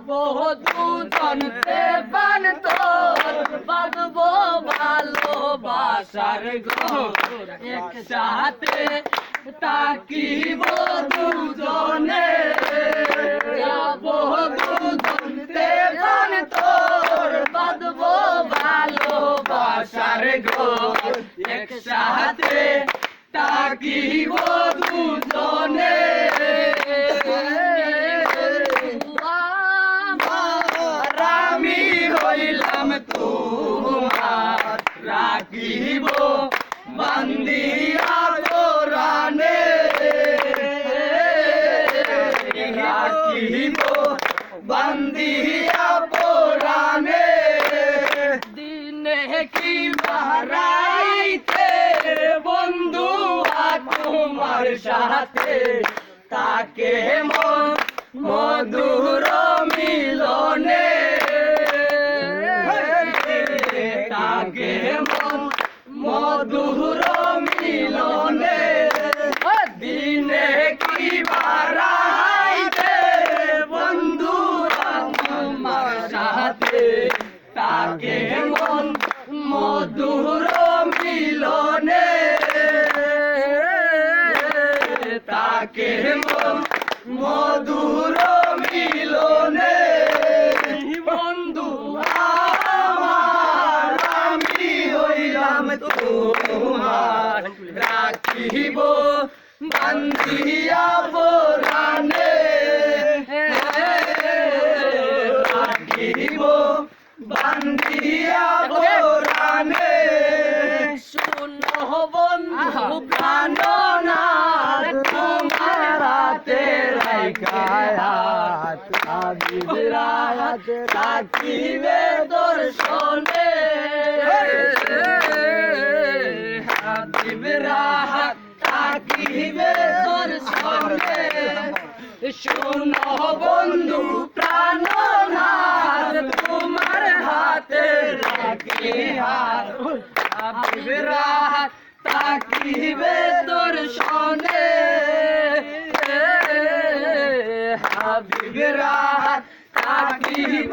দুজন প্রেমান তোর বাঁধবো ভালোবাসার ঘর একসাথে থাকিব দুজনে যাবো দুজন প্রেমান তোর বাঁধবো ভালোবাসার ঘর একসাথে থাকিব দুজনে আমি হইলাম তোমার রাখিব বান্দিয়া কোরআনে রাখিব বান্দিয়া কোরআনে দিনে কি বারাইতে বন্ধু তোমার সাথে তাকে মধুর মিলনে তাকে মধুর মিলনে দিনে কি বারাইতে বন্ধু তোমার সাথে তাকে মধুর মিলনে তাকে মধুর মিলনে বন্ধু আমার আমি হইলাম তোমার রাখিব বান্ধিয়া কোরআনে রাখিব বান্ধিয়া কোরআনে শুনো বন্ধু প্রাণনাথ তোমার হাতে রাইখায়াত আবিরাত থাকিবে দর্শনে আবিরাত থাকিবে দর্শনে শুনো বন্ধু প্রাণনাথ তোমার হাতে রাখিয়াত আবিরাত থাকিবে দর্শনে আবিরাত থাকিবে